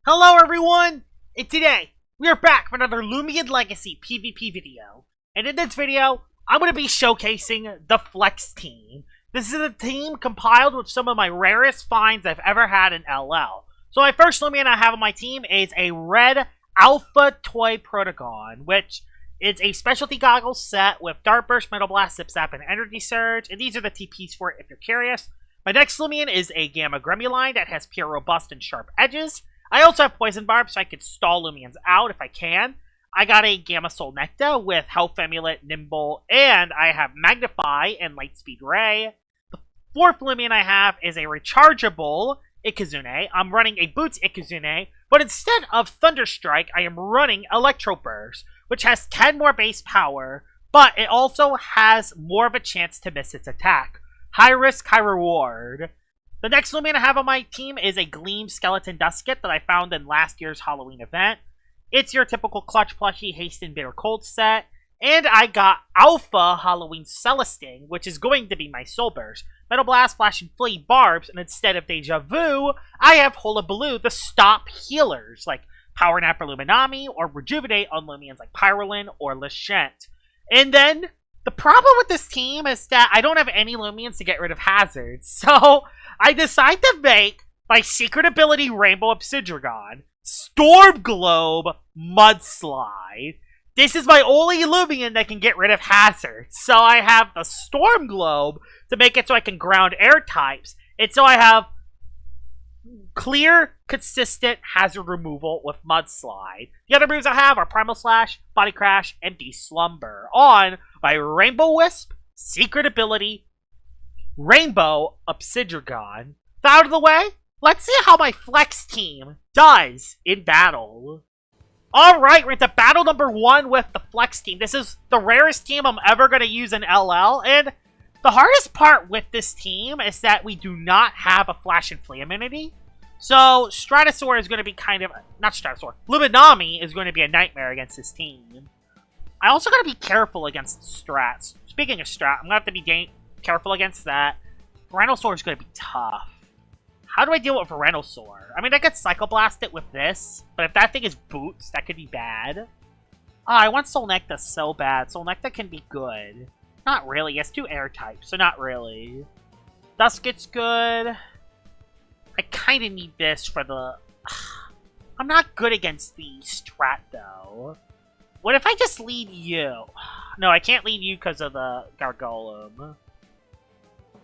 Hello everyone, and today we are back for another Loomian Legacy PvP video. And in this video, I'm going to be showcasing the Flex team. This is a team compiled with some of my rarest finds I've ever had in LL. So my first Loomian I have on my team is a red Alpha Toy Protagon, which is a specialty goggles set with Dart Burst, Metal Blast, Zip Zap, and Energy Surge. And these are the TPs for it if you're curious. My next Loomian is a Gamma Gremuline that has pure robust and sharp edges. I also have Poison Barb, so I can stall Loomians out if I can. I got a Gamma Soul Necta with Health Amulet, Nimble, and I have Magnify and Lightspeed Ray. The fourth Loomian I have is a rechargeable Ikazune. I'm running a Boots Ikazune, but instead of Thunderstrike, I am running Electro Burst, which has 10 more base power, but it also has more of a chance to miss its attack. High risk, high reward. The next Loomian I have on my team is a Gleam Skeleton Dusket that I found in last year's Halloween event. It's your typical Clutch Plushie Haste and Bitter Cold set. And I got Alpha Halloween Celesting, which is going to be my Soul Burst. Metal Blast, Flash, and Flea Barbs, and instead of Deja Vu, I have Hullabaloo, the stop healers, like Power Nap or Luminami, or Rejuvenate on Loomians like Pyrolin or Lashent. And then, the problem with this team is that I don't have any Loomians to get rid of hazards, so I decide to make my secret ability Rainbow Obsidragon Storm Globe Mudslide. This is my only Loomian that can get rid of hazards, so I have the Storm Globe to make it so I can ground air types, and so I have clear, consistent hazard removal with Mudslide. The other moves I have are Primal Slash, Body Crash, and Deslumber on my Rainbow Wisp, secret ability, Rainbow Obsidragon. Out of the way, let's see how my Flex team does in battle. Alright, we're into battle number 1 with the Flex team. This is the rarest team I'm ever going to use in LL, and the hardest part with this team is that we do not have a Flash and Flea immunity. So, Stratosaur is going to be kind of... Not Stratosaur. Luminami is going to be a nightmare against this team. I also got to be careful against strats. Speaking of strat, I'm going to have to be careful against that. Venusaur is going to be tough. How do I deal with Venusaur? I mean, I could Psycho Blast it with this, but if that thing is Boots, that could be bad. I want Soul Necta so bad. Soul Necta can be good. Not really. It has 2 air types, so not really. Dusket's good. I kind of need this for the... I'm not good against the strat, though. What if I just lead you? No, I can't lead you because of the Gargolem.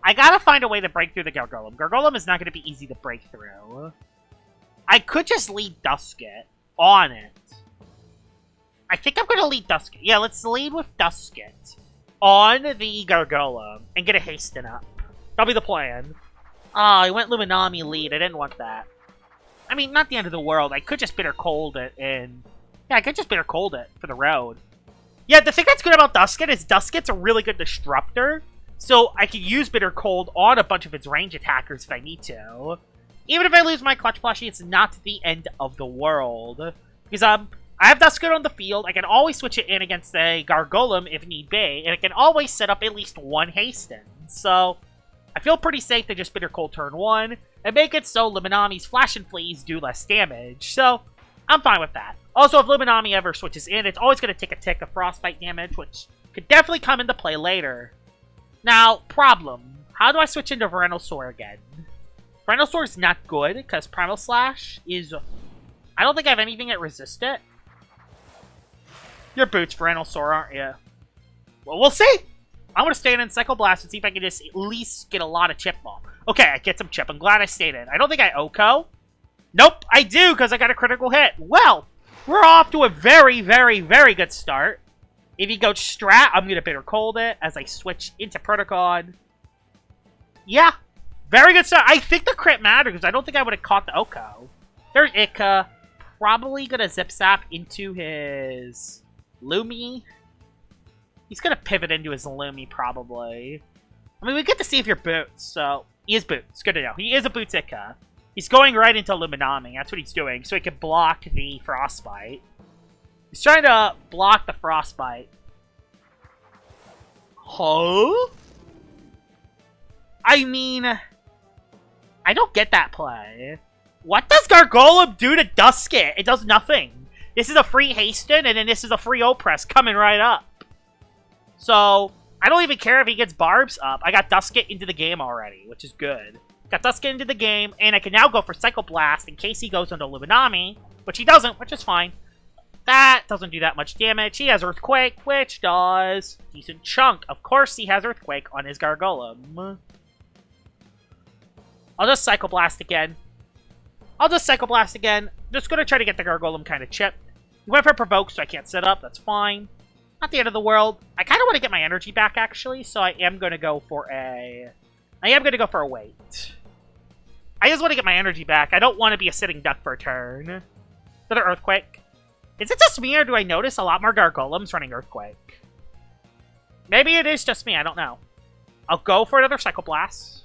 I gotta find a way to break through the Gargolem. Gargolem is not going to be easy to break through. I could just lead Dusket on it. I think I'm going to lead Dusket. Yeah, let's lead with Dusket on the Gargolem and get a Hasten up. That'll be the plan. I went Luminami lead. I didn't want that. I mean, not the end of the world. I could just Bitter Cold it and... Yeah, I could just Bitter Cold it for the road. Yeah, the thing that's good about Dusket is Dusket's a really good disruptor. So I can use Bitter Cold on a bunch of its range attackers if I need to. Even if I lose my Clutch Plushie, it's not the end of the world. Because I have Dusket on the field. I can always switch it in against a Gargolem if need be. And I can always set up at least 1 Hasten. So I feel pretty safe to just Bitter Cold turn 1. And make it so Luminami's Flash and Fleas do less damage. So I'm fine with that. Also, if Luminami ever switches in, it's always going to take a tick of Frostbite damage, which could definitely come into play later. Now, problem. How do I switch into Venusaur again? Venusaur is not good, because Primal Slash is... I don't think I have anything that resists it. You're Boots Venusaur, aren't you? Well, we'll see! I'm going to stay in Psycho Blast and see if I can just at least get a lot of Chip Ball. Okay, I get some Chip. I'm glad I stayed in. I don't think I OHKO. Nope, I do, because I got a critical hit. Well, we're off to a very, very, very good start. If you go Strat, I'm going to Bitter Cold it as I switch into Protocon. Yeah, very good start. I think the crit mattered because I don't think I would have caught the OHKO. There's Itka. Probably going to Zip Zap into his Lumi. He's going to pivot into his Lumi, probably. I mean, we get to see if you're Boots, so... He is Boots. Good to know. He is a Boots Itka. He's going right into Luminami. That's what he's doing, so he can block the Frostbite. He's trying to block the Frostbite. Huh? I mean... I don't get that play. What does Gargolem do to Dusket? It does nothing. This is a free Hasten, and then this is a free Oppress coming right up. So, I don't even care if he gets Barbs up. I got Dusket into the game already, which is good. Got Dusket into the game, and I can now go for Psycho Blast in case he goes into Luminami, which he doesn't, which is fine. That doesn't do that much damage. He has Earthquake, which does decent chunk. Of course he has Earthquake on his Gargolem. I'll just Psycho Blast again. Just gonna try to get the Gargolem kind of chipped. He went for Provoke, so I can't set up. That's fine. Not the end of the world. I kind of want to get my energy back, actually, so I am going to go for a... wait. I just want to get my energy back. I don't want to be a sitting duck for a turn. Another Earthquake. Is it just me, or do I notice a lot more Gargolems running Earthquake? Maybe it is just me. I don't know. I'll go for another Psycho Blast.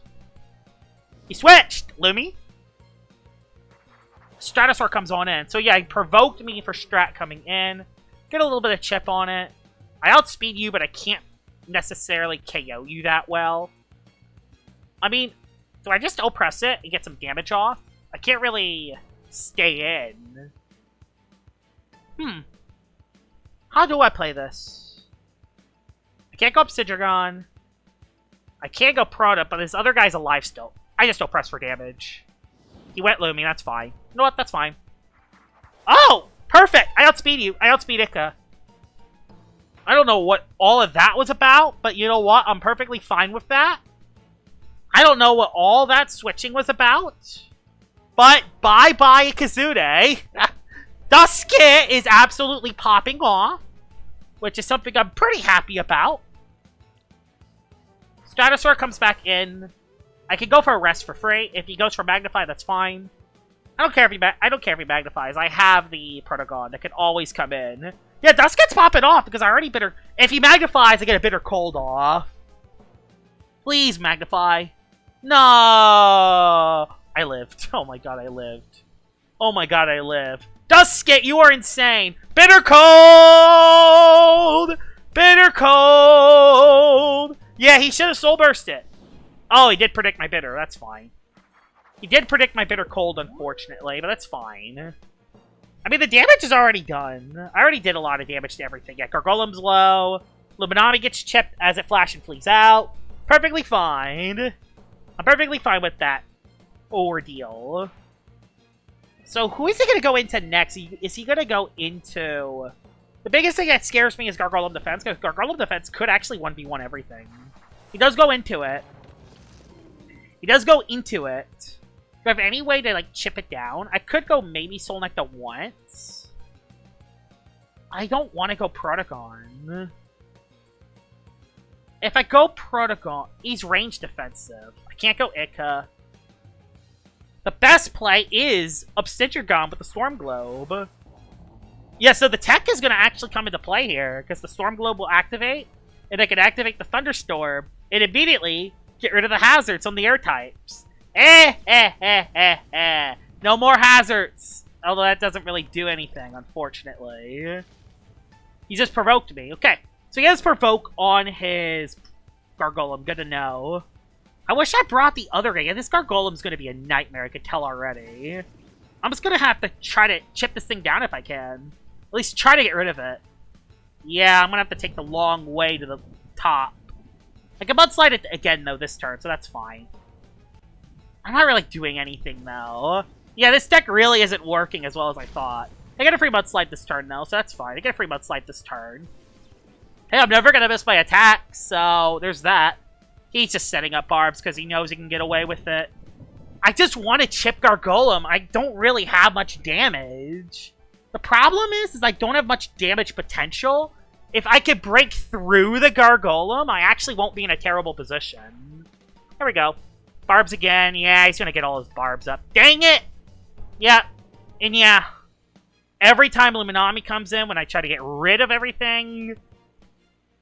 He switched! Lumi. Stratosaur comes on in. So yeah, he provoked me for Strat coming in. Get a little bit of chip on it. I outspeed you, but I can't necessarily KO you that well. I mean, do I just oppress it and get some damage off? I can't really stay in. How do I play this? I can't go Obsidian. I can't go Proto, but this other guy's alive still. I just oppress for damage. He went Lumi, that's fine. You know what? That's fine. Oh! Perfect! I outspeed you. I outspeed Ika. I don't know what all of that was about, but you know what? I'm perfectly fine with that. I don't know what all that switching was about. But bye-bye Kazune. Dusket is absolutely popping off, which is something I'm pretty happy about. Stratosaur comes back in. I can go for a rest for free. If he goes for Magnify, that's fine. I don't care if he magnifies. I have the Protogon that can always come in. Yeah, Dusket's popping off because I already bitter. If he magnifies, I get a bitter cold off. Please magnify. No, I lived. Oh my god, I lived. Oh my god, I lived. Dusket, you are insane. Bitter cold. Bitter cold. Yeah, he should have soul burst it. Oh, he did predict my bitter. That's fine. He did predict my bitter cold, unfortunately, but that's fine. I mean, the damage is already done. I already did a lot of damage to everything. Yeah, Gargolem's low. Luminami gets chipped as it flash and flees out. Perfectly fine. I'm perfectly fine with that ordeal. So, who is he going to go into next? Is he going to go into... The biggest thing that scares me is Gargolem Defense, because Gargolem Defense could actually 1v1 everything. He does go into it. Do I have any way to, like, chip it down? I could go maybe Soul Nectar once. I don't want to go Protogon. If I go Protogon, he's range defensive. I can't go Ica. The best play is Obsidian with the Storm Globe. Yeah, so the tech is going to actually come into play here, because the Storm Globe will activate, and I can activate the Thunderstorm, and immediately get rid of the hazards on the air types. No more hazards. Although that doesn't really do anything, unfortunately. He just provoked me. Okay, so he has Provoke on his Gargolem. Good to know. I wish I brought the other guy. Yeah, this Gargolem's going to be a nightmare, I could tell already. I'm just going to have to try to chip this thing down if I can. At least try to get rid of it. Yeah, I'm going to have to take the long way to the top. I can Mudslide it again, though, this turn, so that's fine. I'm not really doing anything, though. Yeah, this deck really isn't working as well as I thought. I get a free Mudslide this turn, though, so that's fine. I get a free Mudslide this turn. Hey, I'm never going to miss my attack, so there's that. He's just setting up Barbs because he knows he can get away with it. I just want to chip Gargolem. I don't really have much damage. The problem is I don't have much damage potential. If I could break through the Gargolem, I actually won't be in a terrible position. There we go. Barbs again. Yeah, he's going to get all his Barbs up. Dang it! Yeah. And yeah. Every time Luminami comes in, when I try to get rid of everything,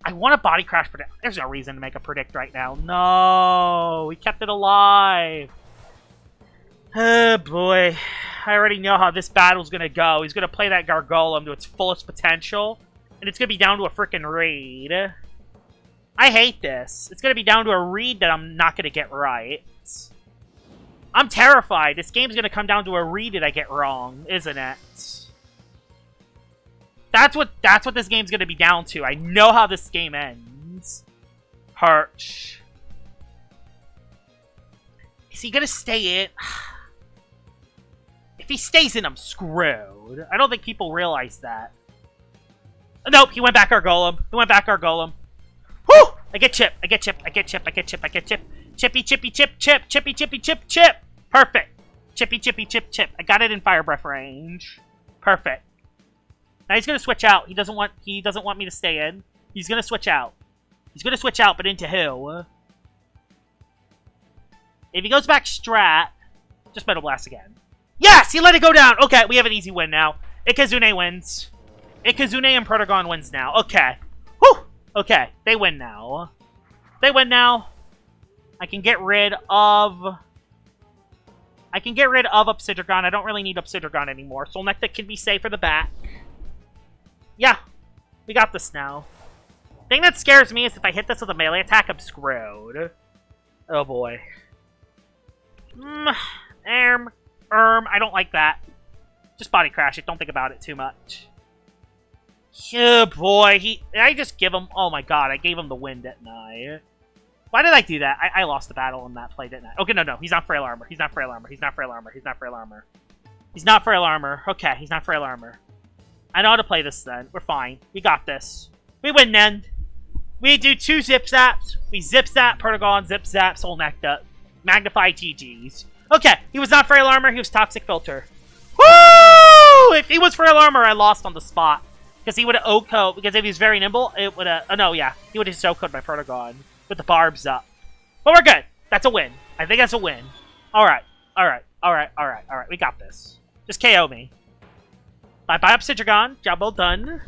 I want a Body Crash Predict. There's no reason to make a Predict right now. No! We kept it alive. Oh, boy. I already know how this battle's going to go. He's going to play that Gargolem to its fullest potential. And it's going to be down to a freaking read. I hate this. It's going to be down to a read that I'm not going to get right. I'm terrified. This game's gonna come down to a read that I get wrong, isn't it? That's what this game's gonna be down to. I know how this game ends. Hirsch. Is he gonna stay in? If he stays in, I'm screwed. I don't think people realize that. Nope, he went back our golem. He went back our golem. Whew! I get chip. I get chip. I get chip. I get chip. I get chip. Chippy, chippy, chip, chip. Chippy, chippy, chip, chip. Perfect. Chippy, chippy, chip, chip. I got it in fire breath range. Perfect. Now he's gonna switch out. He doesn't want me to stay in. He's gonna switch out. He's gonna switch out, but into who? If he goes back strat, just Metal Blast again. Yes! He let it go down! Okay, we have an easy win now. Ikazune wins. Ikazune and Protogon wins now. Okay. Whew! Okay, they win now. They win now. I can get rid of Obsidian. I don't really need Obsidian anymore. Solnecta can be safe for the back. Yeah, we got this now. Thing that scares me is if I hit this with a melee attack, I'm screwed. Oh boy. I don't like that. Just body crash it. Don't think about it too much. Oh boy, did I just give him? Oh my god, I gave him the win, didn't I? Why did I do that? I lost the battle in that play, didn't I? Okay, no, he's not frail armor. He's not frail armor. He's not frail armor. He's not frail armor. He's not frail armor. Okay, he's not frail armor. I know how to play this then. We're fine. We got this. We win then. We do 2 zip zaps. We zip zap, Protogon, zip zap, Solnecta. Magnify GG's. Okay, he was not frail armor. He was toxic filter. Woo! If he was frail armor, I lost on the spot. Because he would have OHKO. Because if he was very nimble, it would have... Oh, no, yeah. He would have just OHKO'd my Protogon. With the barbs up. But we're good. That's a win. I think that's a win. Alright. Alright. Alright. Alright. Alright. We got this. Just KO me. Bye-bye Obsidian. Job well done.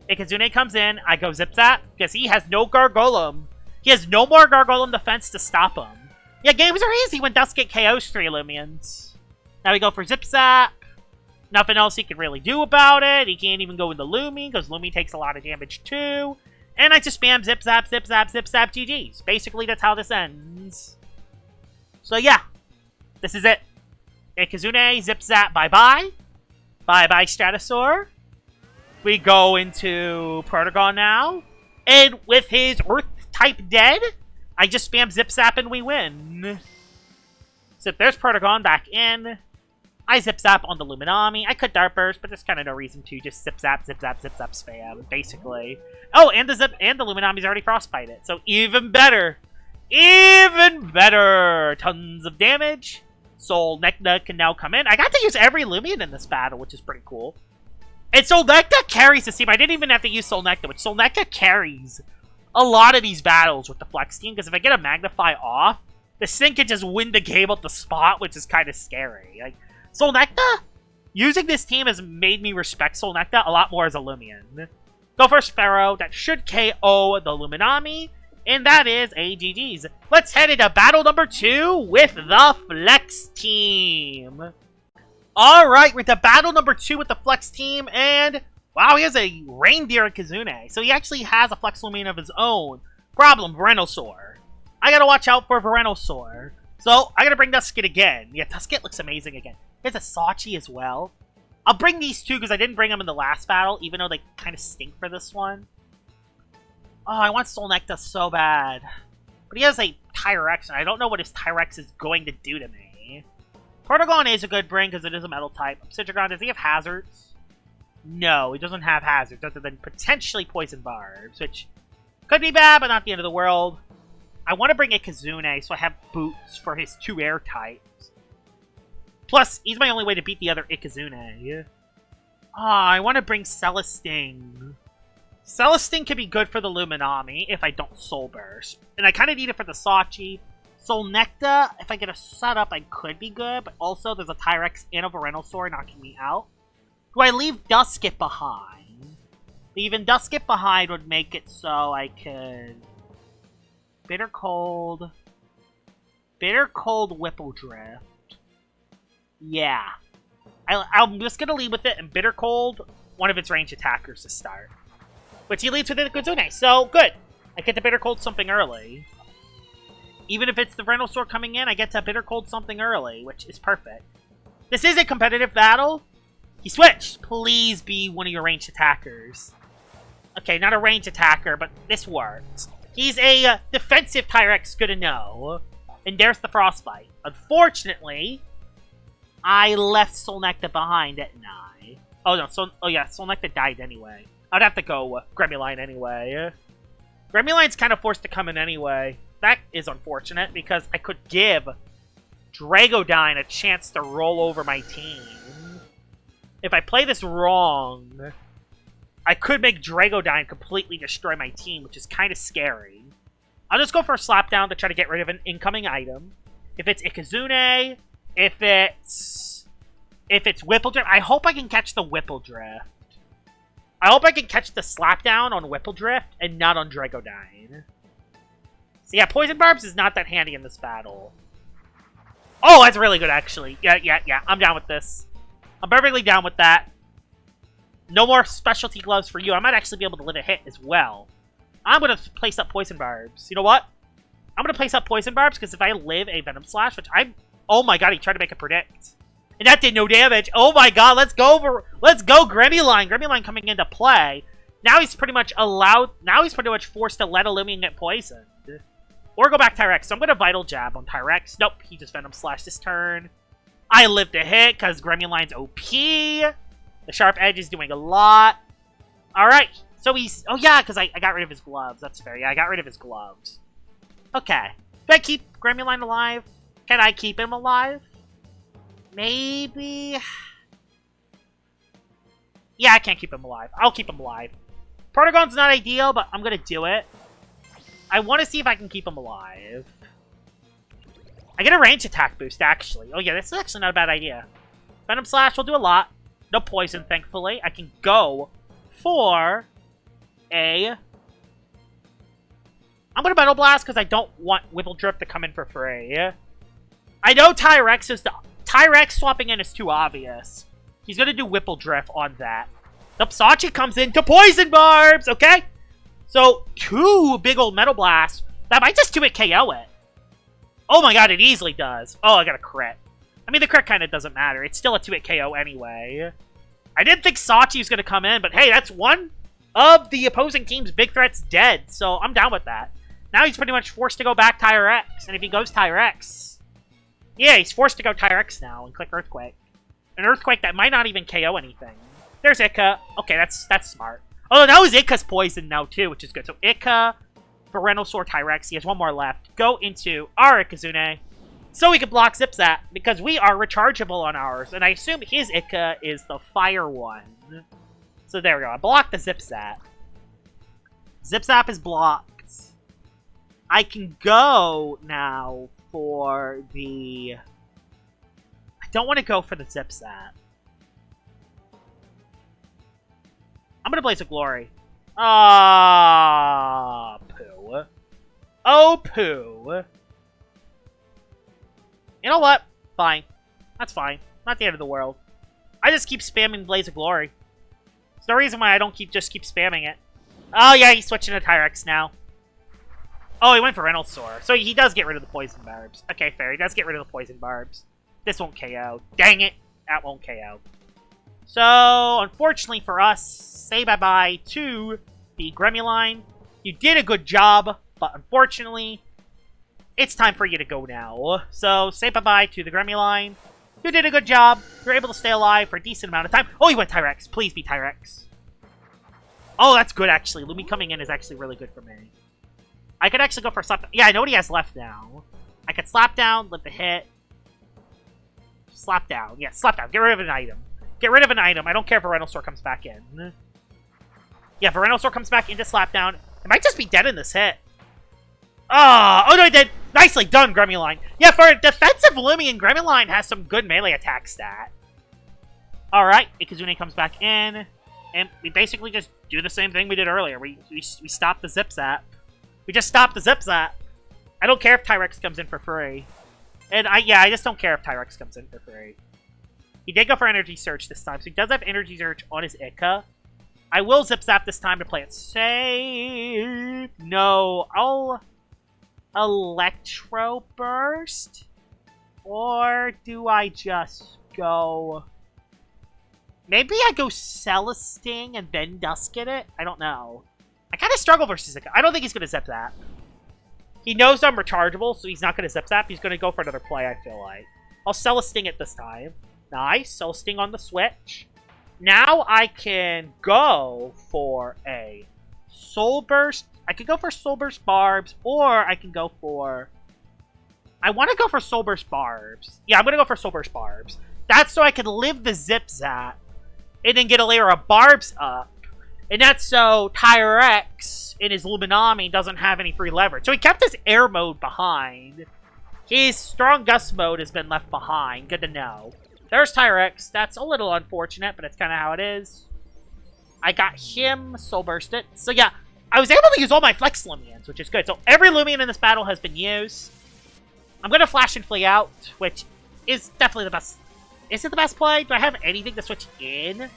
Ikazune comes in. I go zip zap. Because he has no Gargolem. He has no more Gargolem defense to stop him. Yeah, games are easy when Duskit KOs 3 Loomians. Now we go for zip zap. Nothing else he can really do about it. He can't even go into Loomian. Because Loomian takes a lot of damage too. And I just spam zip zap, zip zap, zip zap, GG's. Basically, that's how this ends. So yeah, this is it. Ikazune, zip zap, bye-bye. Bye-bye, Stratosaur. We go into Protogon now. And with his Earth-type dead, I just spam zip zap and we win. So there's Protogon back in. I zip zap on the Luminami. I could Dart Burst, but there's kind of no reason to. Just zip zap, zip zap, zip zap spam, basically. Oh, and the Luminami's already frostbited, so even better. Even better. Tons of damage. Solnecta can now come in. I got to use every Loomian in this battle, which is pretty cool. And Solnecta carries the team. I didn't even have to use Solnecta, which Solnecta carries a lot of these battles with the Flex team, because if I get a Magnify off, the Sin can just win the game at the spot, which is kind of scary. Like, Solnecta, using this team has made me respect Solnecta a lot more as a Loomian. Go for Sparrow, that should KO the Luminami, and that is GG's. Let's head into battle number 2 with the Flex team. Alright, we're at battle number 2 with the Flex team, and wow, he has a Reindeer Kazune, so he actually has a Flex Loomian of his own. Problem, Venusaur. I gotta watch out for Venusaur. So, I gotta bring Duskit again. Yeah, Duskit looks amazing again. There's a Sachi as well. I'll bring these two because I didn't bring them in the last battle, even though they kind of stink for this one. Oh, I want Solnecta so bad. But he has a Tyrex, and I don't know what his Tyrex is going to do to me. Protogon is a good bring because it is a metal type. Obsidian, does he have hazards? No, he doesn't have hazards other than potentially poison barbs, which could be bad, but not the end of the world. I want to bring a Kazune, so I have boots for his 2 air types. Plus, he's my only way to beat the other Ikazune. I want to bring Celestine. Celestine could be good for the Luminami if I don't Soul Burst. And I kind of need it for the Sachi. Solnecta, if I get a setup, I could be good. But also, there's a Tyrex and a Venusaur knocking me out. Do I leave Duskit behind? Leaving Duskit behind would make it so I could... Bitter Cold, Whipple Drift. Yeah. I'm just going to lead with it, and Bitter Cold, one of its range attackers to start. Which he leads with the Kazune, so good. I get the Bitter Cold something early. Even if it's the Venusaur coming in, I get to Bitter Cold something early, which is perfect. This is a competitive battle. He switched. Please be one of your ranged attackers. Okay, not a ranged attacker, but this works. He's a defensive Tyrex, good to know. And there's the Frostbite. Unfortunately, I left Solnecta behind, didn't I? Oh, no. Solnecta died anyway. I'd have to go Gremlin anyway. Gremlin's kind of forced to come in anyway. That is unfortunate, because I could give Dragodyne a chance to roll over my team. If I play this wrong, I could make Dragodyne completely destroy my team, which is kind of scary. I'll just go for a Slapdown to try to get rid of an incoming item. If it's Ikazune, if it's Whippledrift, I hope I can catch the Whippledrift. I hope I can catch the Slapdown on Whippledrift and not on Dragodyne. So yeah, Poison Barbs is not that handy in this battle. Oh, that's really good, actually. Yeah. I'm down with this. I'm perfectly down with that. No more specialty gloves for you. I might actually be able to live a hit as well. I'm going to place up Poison Barbs. You know what? I'm going to place up Poison Barbs, because if I live a Venom Slash, which I'm... Oh my god, he tried to make a predict. And that did no damage. Oh my god, let's go, Gremlin. Gremlin coming into play. Now he's pretty much forced to let a Loomian get poisoned. Or go back Tyrex. So I'm going to Vital Jab on Tyrex. Nope, he just Venom Slash this turn. I lived a hit because Gremlin's OP. The Sharp Edge is doing a lot. Alright, so he's... Oh yeah, because I got rid of his gloves. That's fair. Yeah, I got rid of his gloves. Okay. Do I keep Gremlin alive? Can I keep him alive? Maybe... Yeah, I can't keep him alive. I'll keep him alive. Protogon's not ideal, but I'm going to do it. I want to see if I can keep him alive. I get a range attack boost, actually. Oh, yeah, this is actually not a bad idea. Venom Slash will do a lot. No poison, thankfully. I can go for a... I'm going to Metal Blast because I don't want Whippledrift to come in for free. I know Tyrex is the... Tyrex swapping in is too obvious. He's going to do Whippledrift on that. Nope, Sachi comes in to Poison Barbs, okay? So, 2 big old Metal Blasts. That might just 2-hit KO it. Oh my god, it easily does. Oh, I got a crit. I mean, the crit kind of doesn't matter. It's still a 2-hit KO anyway. I didn't think Sachi was going to come in, but hey, that's one of the opposing team's big threats dead. So, I'm down with that. Now he's pretty much forced to go back Tyrex. And if he goes Tyrex... Yeah, he's forced to go Tyrex now and click Earthquake. An Earthquake that might not even KO anything. There's Ica. Okay, that's smart. Oh, now his Ica's poisoned now, too, which is good. So, Ica, Venusaur, Tyrex. He has one more left. Go into our Ikazune. So we can block Zipzap, because we are rechargeable on ours. And I assume his Ica is the fire one. So there we go. I blocked the Zipzap. Zipzap is blocked. I can go now for the... I don't want to go for the Zipzap. I'm going to Blaze of Glory. Ah, poo. Oh, poo. You know what? Fine. That's fine. Not the end of the world. I just keep spamming Blaze of Glory. There's no reason why I don't just keep spamming it. Oh, yeah, he's switching to Tyrex now. Oh, he went for Venusaur. So he does get rid of the Poison Barbs. Okay, fair. He does get rid of the Poison Barbs. This won't KO. Dang it. That won't KO. So, unfortunately for us, say bye-bye to the Gremlin. You did a good job, but unfortunately, it's time for you to go now. So, say bye-bye to the Gremlin. You did a good job. You're able to stay alive for a decent amount of time. Oh, he went Tyrex. Please be Tyrex. Oh, that's good, actually. Lumi coming in is actually really good for me. I could actually go for Slap... Yeah, I know what he has left now. I could Slap Down, live the hit. Slap Down. Yeah, Slap Down. Get rid of an item. Get rid of an item. I don't care if a Venusaur comes back in. Yeah, if a Venusaur comes back into Slapdown, it might just be dead in this hit. Oh no, it did. Nicely done, Gremlin. Yeah, for a defensive Loomian, Gremlin has some good melee attack stat. Alright, Ikazune comes back in. And we basically just do the same thing we did earlier. We stop the Zipzap. We just stop the Zipzap. I don't care if Tyrex comes in for free. And I just don't care if Tyrex comes in for free. He did go for Energy Surge this time, so he does have Energy Surge on his Ica. I will Zip Zap this time to play it safe. No, I'll Electro Burst? Or do I just go... Maybe I go Celesting and then Dusket it? I don't know. I kind of struggle versus Ica. I don't think he's going to Zip Zap. He knows I'm rechargeable, so he's not going to Zip Zap. He's going to go for another play, I feel like. I'll Celesting it this time. Nice. Celesting on the switch. Now I can go for a Soul Burst. I could go for Soul Burst Barbs, or I can go for... I want to go for Soul Burst Barbs. Yeah, I'm going to go for Soul Burst Barbs. That's so I can live the Zip Zap, and then get a layer of Barbs up. And that's so Tyrex in his Luminami doesn't have any free leverage. So he kept his air mode behind. His strong gust mode has been left behind. Good to know. There's Tyrex. That's a little unfortunate, but it's kind of how it is. I got him Soul Bursted. So yeah, I was able to use all my Flex Loomians, which is good. So every Loomian in this battle has been used. I'm going to Flash and Flee out, which is definitely the best. Is it the best play? Do I have anything to switch in?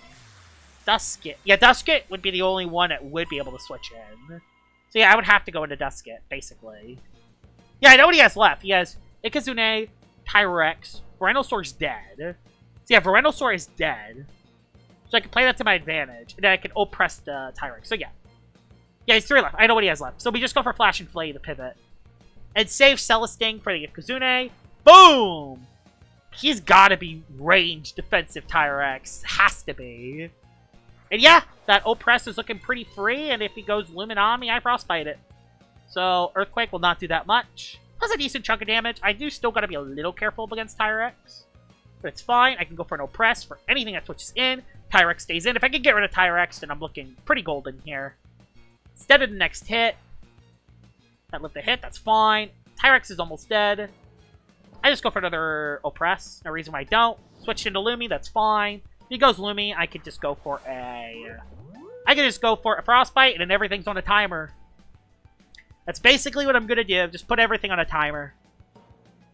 Dusket. Yeah, Dusket would be the only one that would be able to switch in. So yeah, I would have to go into Dusket, basically. Yeah, I know what he has left. He has Ikazune, Tyrex, Venusaur's dead. So yeah, Venusaur is dead. So I can play that to my advantage. And then I can oppress the Tyrex. So yeah. Yeah, he's 3 left. I know what he has left. So we just go for Flash and Flay to pivot. And save Celesting for the Ikazune. Boom! He's gotta be range defensive Tyrex. Has to be. And yeah, that Oppress is looking pretty free, and if he goes Luminami, I Frostbite it. So, Earthquake will not do that much. Plus a decent chunk of damage. I do still gotta be a little careful against Tyrex. But it's fine. I can go for an Oppress for anything that switches in. Tyrex stays in. If I can get rid of Tyrex, then I'm looking pretty golden here. Instead of the next hit. That lived the hit, that's fine. Tyrex is almost dead. I just go for another Oppress. No reason why I don't. Switch into Lumi, that's fine. If he goes Lumi, I could just go for a... I could just go for a Frostbite, and then everything's on a timer. That's basically what I'm gonna do. Just put everything on a timer.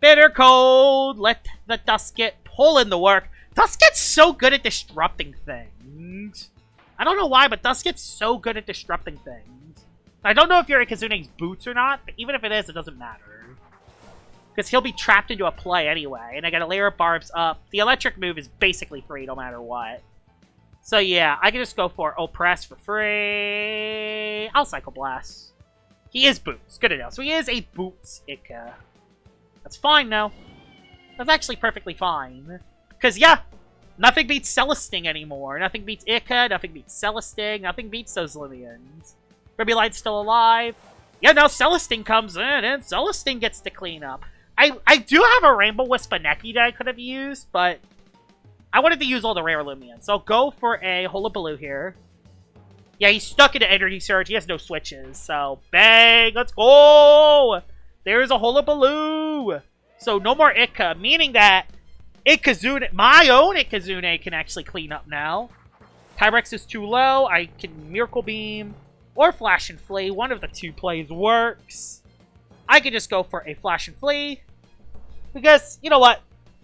Bitter Cold! Let the Dusket pull in the work. Dusket's so good at disrupting things. I don't know why, but Dusket's so good at disrupting things. I don't know if you're Ikazune's boots or not, but even if it is, it doesn't matter. Because he'll be trapped into a play anyway, and I got a layer of Barbs up. The electric move is basically free no matter what. So yeah, I can just go for Oppress for free. I'll Psycho Blast. He is Boots. Good to know. So he is a Boots Ica. That's fine, though. That's actually perfectly fine. Because, yeah, nothing beats Celesting anymore. Nothing beats Ica. Nothing beats Celesting. Nothing beats those Loomians. Ribulight's still alive. Yeah, now Celesting comes in, and Celesting gets to clean up. I do have a Rainbow Wisp Neki that I could have used, but I wanted to use all the rare Loomians. So I'll go for a Hullabaloo here. Yeah, he's stuck into Energy Surge. He has no switches. So, bang! Let's go! There's a Hullabaloo! So, no more Ica, meaning that Ikazune, my own Ikazune, can actually clean up now. Tyrex is too low. I can Miracle Beam or Flash and Flea. One of the two plays works. I could just go for a Flash and Flea. Because, you know what?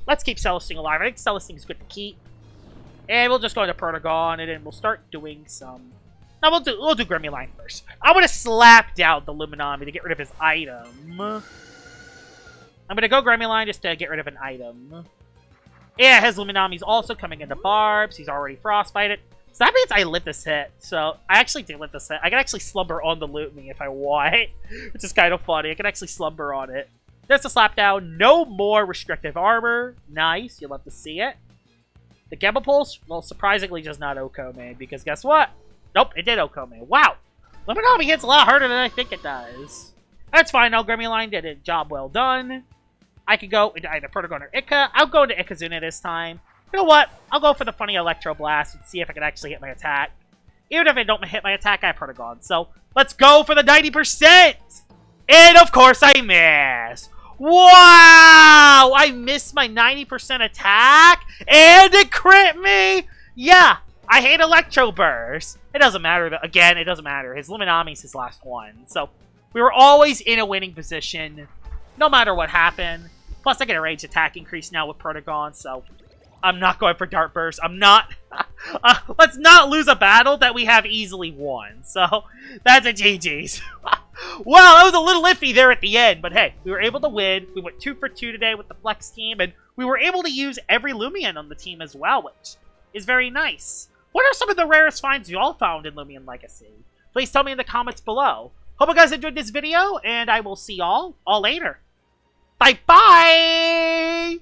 Let's keep Celesting alive. I think Celesting is good to keep. And we'll just go into Protogon, and then we'll start doing some... No, we'll do Gremlin first. I want to slap down the Luminami to get rid of his item. I'm going to go Gremlin just to get rid of an item. Yeah, his Luminami's also coming into Barbs. He's already Frostbited. So that means I live this hit. So I actually do live this hit. I can actually slumber on the Lumi if I want. Which is kind of funny. I can actually slumber on it. There's the slapdown. No more restrictive armor. Nice. You'll love to see it. The Gamma Pulse, well, surprisingly just not Okome. Because guess what? Nope, it did Okome. Wow. Luminami hits a lot harder than I think it does. That's fine. No, Gremlin did a job well done. I could go into either Protogon or Ica. I'll go into Ikazune this time. You know what? I'll go for the funny Electro Blast and see if I can actually hit my attack. Even if I don't hit my attack, I have Protogon. So, let's go for the 90%! And, of course, I miss! Wow! I missed my 90% attack, and it crit me! Yeah, I hate Electro Burst. It doesn't matter. Again, it doesn't matter. His Luminami's his last one. So, we were always in a winning position, no matter what happened. Plus, I get a range attack increase now with Protogon, so I'm not going for Dart Burst. I'm not... let's not lose a battle that we have easily won. So, that's a GG's. Well, that was a little iffy there at the end, but hey, we were able to win. We went 2 for 2 today with the Flex team, and we were able to use every Loomian on the team as well, which is very nice. What are some of the rarest finds you all found in Loomian Legacy? Please tell me in the comments below. Hope you guys enjoyed this video, and I will see y'all all later. Bye-bye!